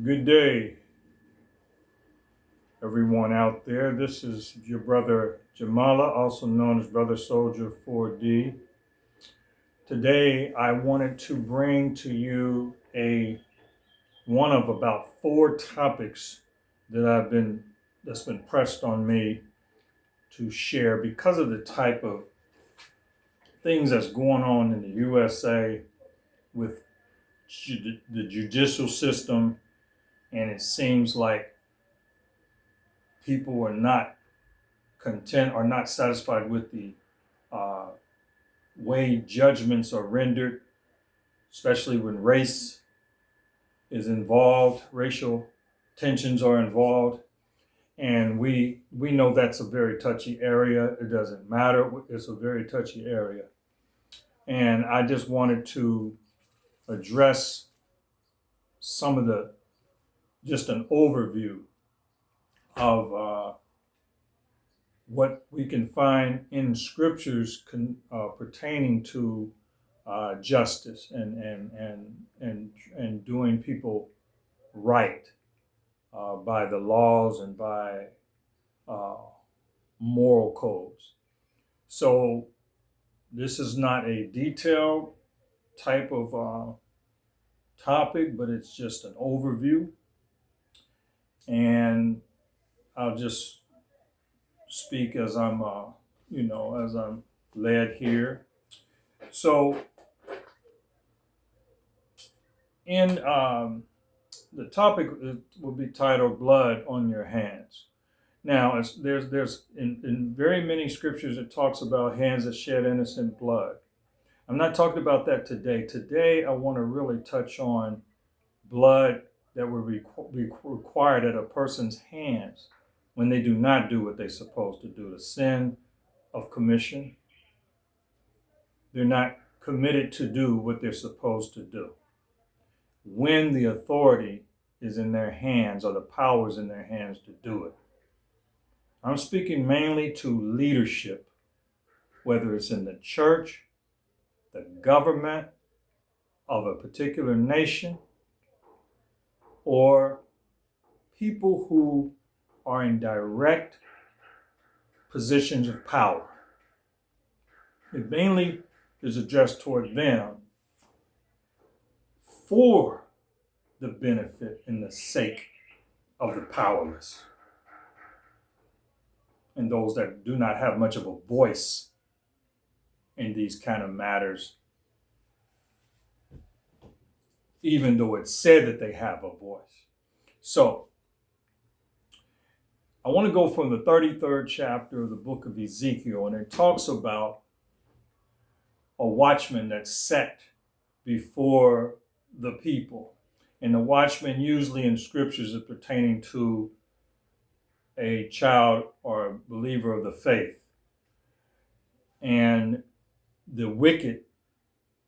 Good day, everyone out there. This is your brother Jamala, also known as Brother Soldier 4D. Today, I wanted to bring to you one of about four topics that's been pressed on me to share because of the type of things that's going on in the USA with the judicial system, and it seems like people are not content or not satisfied with the uh, way judgments are rendered, especially when race is involved, racial tensions are involved. And we know that's a very touchy area. It doesn't matter. It's a very touchy area. And I just wanted to address some of just an overview of what we can find in scriptures pertaining to justice and doing people right by the laws and by uh, moral codes. So this is not a detailed type of topic, but it's just an overview. And I'll just speak as as I'm led here. So in the topic will be titled "Blood on Your Hands." Now, there's in very many scriptures it talks about hands that shed innocent blood. I'm not talking about that today. Today, I want to really touch on blood that will be required at a person's hands when they do not do what they're supposed to do. The sin of commission. They're not committed to do what they're supposed to do. When the authority is in their hands or the power is in their hands to do it. I'm speaking mainly to leadership, whether it's in the church, the government of a particular nation, or people who are in direct positions of power. It mainly is addressed toward them for the benefit and the sake of the powerless and those that do not have much of a voice in these kind of matters, even though it's said that they have a voice. So I want to go from the 33rd chapter of the book of Ezekiel, and it talks about a watchman that's set before the people. And the watchman usually in scriptures is pertaining to a child or a believer of the faith. And the wicked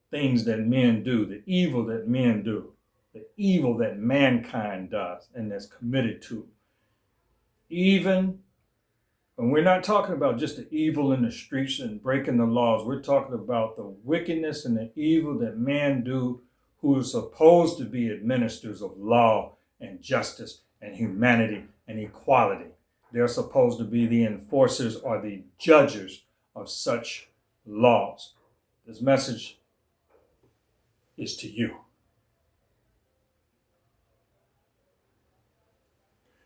things that men do, the evil that men do, the evil that mankind does and that's committed to. Even, and we're not talking about just the evil in the streets and breaking the laws. We're talking about the wickedness and the evil that men do who are supposed to be administrators of law and justice and humanity and equality. They're supposed to be the enforcers or the judges of such laws. This message is to you.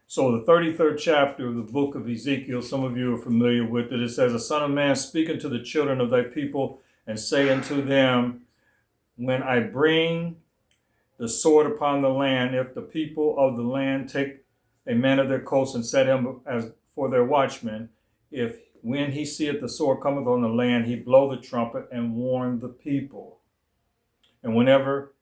So the 33rd chapter of the book of Ezekiel, some of you are familiar with it. It says, "A son of man, speak unto the children of thy people and say unto them, when I bring the sword upon the land, if the people of the land take a man of their coast and set him as for their watchman, if when he seeth the sword cometh on the land, he blow the trumpet and warn the people. And whenever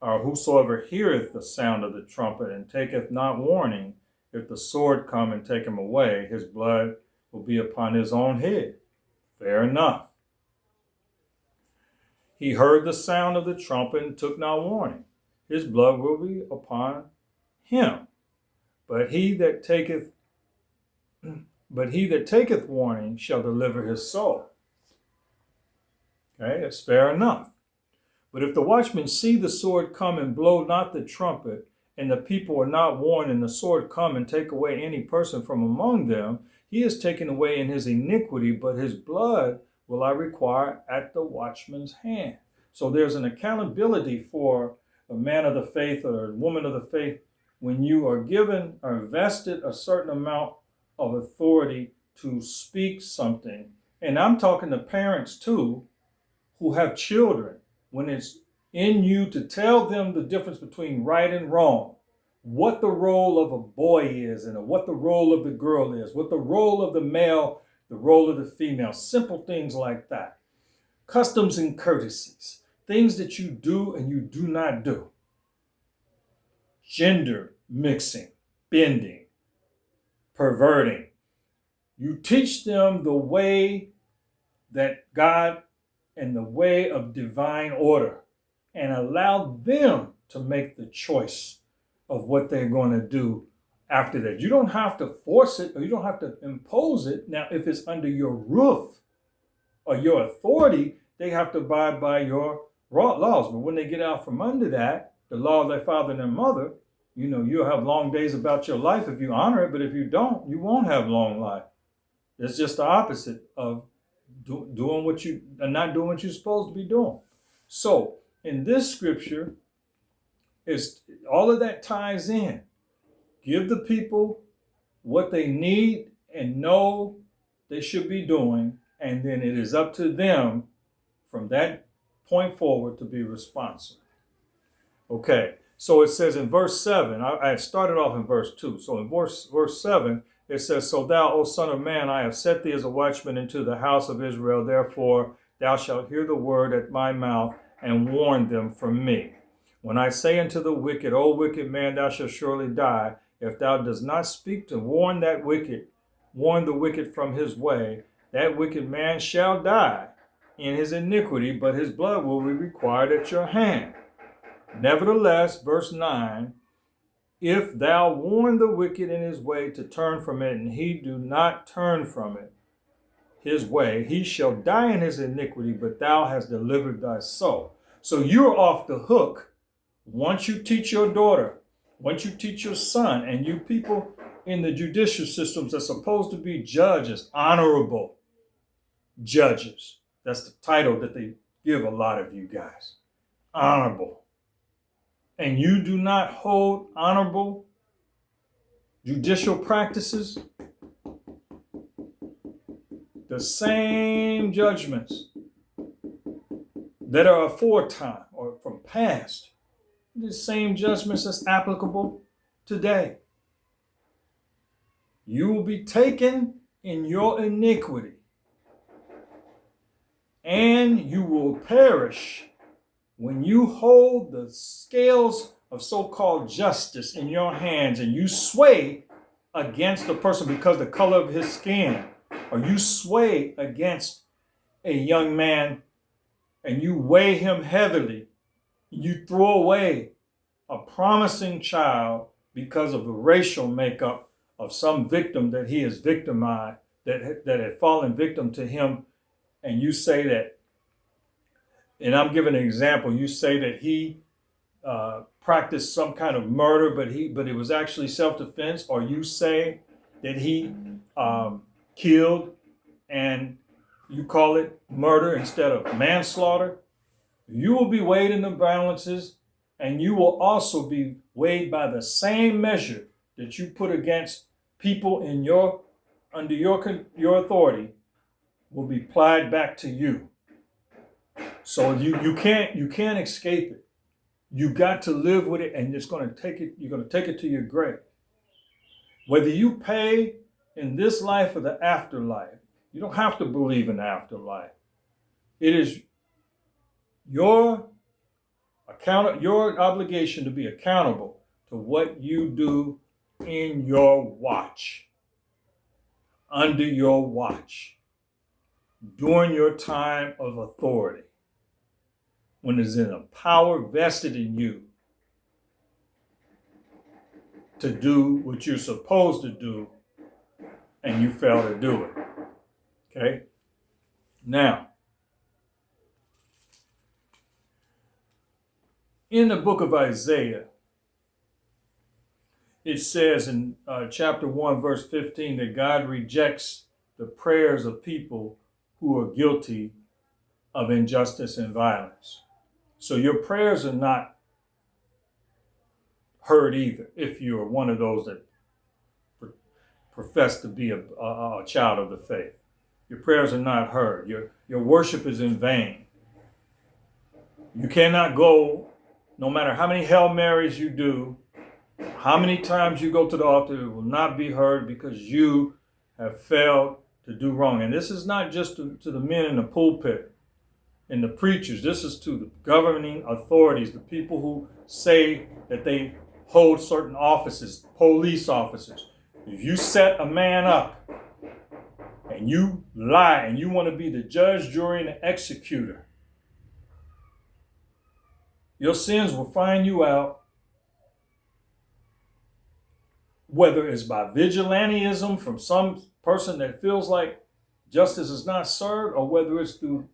or whosoever heareth the sound of the trumpet and taketh not warning, if the sword come and take him away, his blood will be upon his own head." Fair enough. "He heard the sound of the trumpet and took not warning. His blood will be upon him. But he that taketh warning shall deliver his soul." Okay, that's fair enough. "But if the watchman see the sword come and blow not the trumpet, and the people are not warned, and the sword come and take away any person from among them, he is taken away in his iniquity, but his blood will I require at the watchman's hand. So there's an accountability for a man of the faith or a woman of the faith when you are given or invested a certain amount of authority to speak something. And I'm talking to parents too who have children. When it's in you to tell them the difference between right and wrong, what the role of a boy is and what the role of the girl is, what the role of the male, the role of the female, simple things like that. Customs and courtesies, things that you do and you do not do. Gender mixing, bending, perverting. You teach them the way that God and the way of divine order and allow them to make the choice of what they're going to do after that. You don't have to force it or you don't have to impose it. Now, if it's under your roof or your authority, they have to abide by your laws. But when they get out from under that, the law of their father and their mother, you'll have long days about your life if you honor it, but if you don't, you won't have long life. It's just the opposite of doing what you and not doing what you're supposed to be doing. So in this scripture, is all of that ties in. Give the people what they need and know they should be doing, and then it is up to them from that point forward to be responsible. Okay, so it says in verse 7, I started off in verse 2. So in verse 7, it says, So thou, O son of man, I have set thee as a watchman into the house of Israel. Therefore thou shalt hear the word at my mouth and warn them from me. When I say unto the wicked, O wicked man, thou shalt surely die, if thou dost not speak to warn the wicked from his way, that wicked man shall die in his iniquity, but his blood will be required at your hand. Nevertheless, verse 9, if thou warn the wicked in his way to turn from it, and he do not turn from it, his way, he shall die in his iniquity, but thou hast delivered thy soul. So you're off the hook once you teach your daughter, once you teach your son, and you people in the judicial systems are supposed to be judges, honorable judges. That's the title that they give a lot of you guys. Honorable. And you do not hold honorable judicial practices, the same judgments that are aforetime or from past, the same judgments that's applicable today. You will be taken in your iniquity, and you will perish when you hold the scales of so-called justice in your hands and you sway against a person because of the color of his skin, or you sway against a young man and you weigh him heavily, you throw away a promising child because of the racial makeup of some victim that he has victimized, that had fallen victim to him, and you say that, and I'm giving an example, you say that he practiced some kind of murder, but it was actually self-defense, or you say that he killed and you call it murder instead of manslaughter, you will be weighed in the balances, and you will also be weighed by the same measure that you put against people in under your authority will be applied back to you. So you can't escape it. You got to live with it, and you're going to take it to your grave. Whether you pay in this life or the afterlife, you don't have to believe in the afterlife. It is your obligation to be accountable to what you do in your watch, under your watch, during your time of authority, when there's a power vested in you to do what you're supposed to do and you fail to do it. Okay? Now, in the book of Isaiah, it says in chapter 1, verse 15, that God rejects the prayers of people who are guilty of injustice and violence. So your prayers are not heard either if you're one of those that profess to be a child of the faith. Your prayers are not heard. Your worship is in vain. You cannot go, no matter how many Hail Marys you do, how many times you go to the altar, it will not be heard because you have failed to do wrong. And this is not just to the men in the pulpit and the preachers. This is to the governing authorities, the people who say that they hold certain offices, police officers. If you set a man up and you lie and you want to be the judge, jury, and the executor, your sins will find you out, whether it's by vigilantism from some person that feels like justice is not served, or whether it's through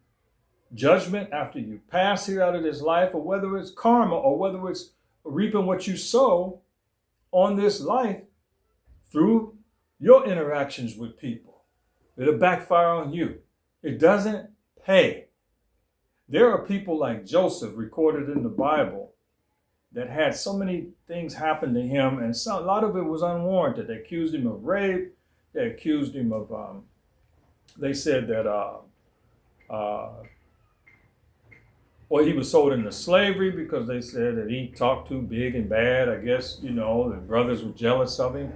judgment after you pass here out of this life, or whether it's karma, or whether it's reaping what you sow on this life through your interactions with people. It'll backfire on you. It doesn't pay. There are people like Joseph recorded in the Bible that had so many things happen to him, and a lot of it was unwarranted. They accused him of rape. They accused him of, they said that, well, he was sold into slavery because they said that he talked too big and bad. I guess, the brothers were jealous of him.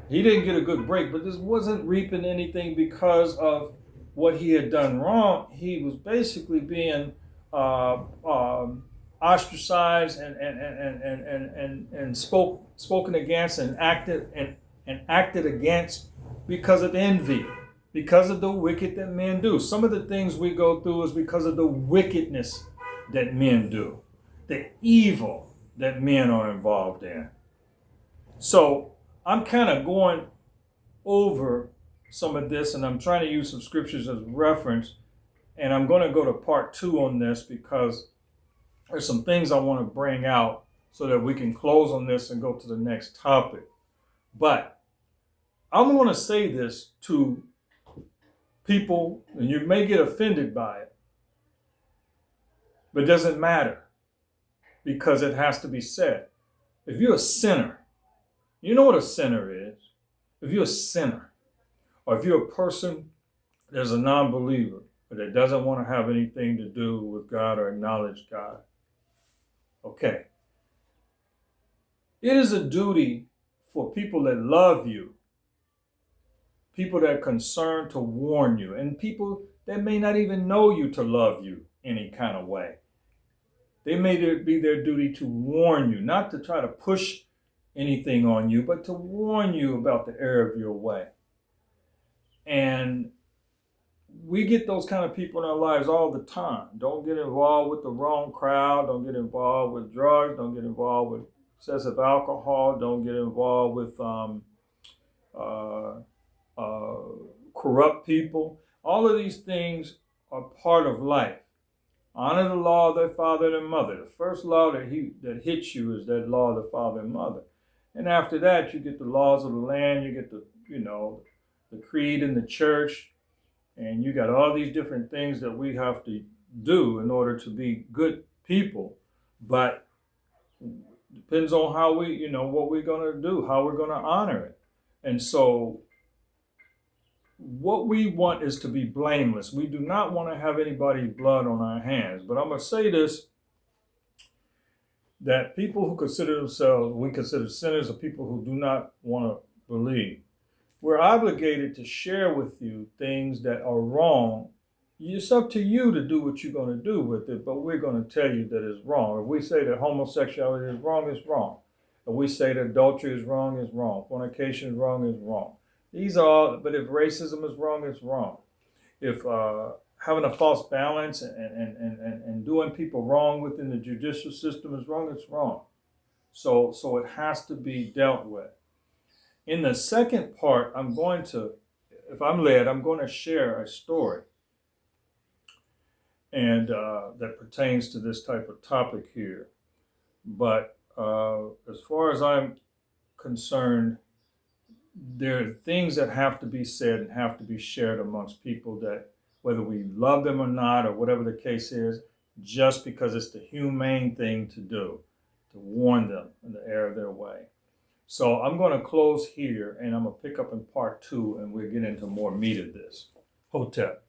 He didn't get a good break, but this wasn't reaping anything because of what he had done wrong. He was basically being ostracized and spoken against and acted against because of envy, because of the wicked that men do. Some of the things we go through is because of the wickedness that men do, the evil that men are involved in. So I'm kind of going over some of this, and I'm trying to use some scriptures as reference, and I'm going to go to part 2 on this because there's some things I want to bring out so that we can close on this and go to the next topic. But I'm going to say this to people, and you may get offended by it, but it doesn't matter because it has to be said. If you're a sinner, you know what a sinner is. If you're a sinner, or if you're a person that's a non-believer, but that doesn't want to have anything to do with God or acknowledge God, okay. It is a duty for people that love you, people that are concerned to warn you, and people that may not even know you to love you any kind of way. They may be their duty to warn you, not to try to push anything on you, but to warn you about the error of your way. And we get those kind of people in our lives all the time. Don't get involved with the wrong crowd. Don't get involved with drugs. Don't get involved with excessive alcohol. Don't get involved with corrupt people. All of these things are part of life. Honor the law of their father and their mother. The first law that hits you is that law of the father and mother. And after that, you get the laws of the land. You get the creed in the church. And you got all these different things that we have to do in order to be good people. But depends on how we, what we're going to do, how we're going to honor it. And so what we want is to be blameless. We do not want to have anybody's blood on our hands. But I'm going to say this, that people who consider themselves, we consider sinners, are people who do not want to believe. We're obligated to share with you things that are wrong. It's up to you to do what you're going to do with it, but we're going to tell you that it's wrong. If we say that homosexuality is wrong, it's wrong. If we say that adultery is wrong, it's wrong. Fornication is wrong, it's wrong. These are all, but if racism is wrong, it's wrong. If having a false balance and doing people wrong within the judicial system is wrong, it's wrong. So it has to be dealt with. In the second part, if I'm led, I'm going to share a story and that pertains to this type of topic here. But as far as I'm concerned, there are things that have to be said and have to be shared amongst people, that whether we love them or not, or whatever the case is, just because it's the humane thing to do, to warn them in the error of their way. So I'm going to close here, and I'm going to pick up in part 2, and we'll get into more meat of this. Hotep.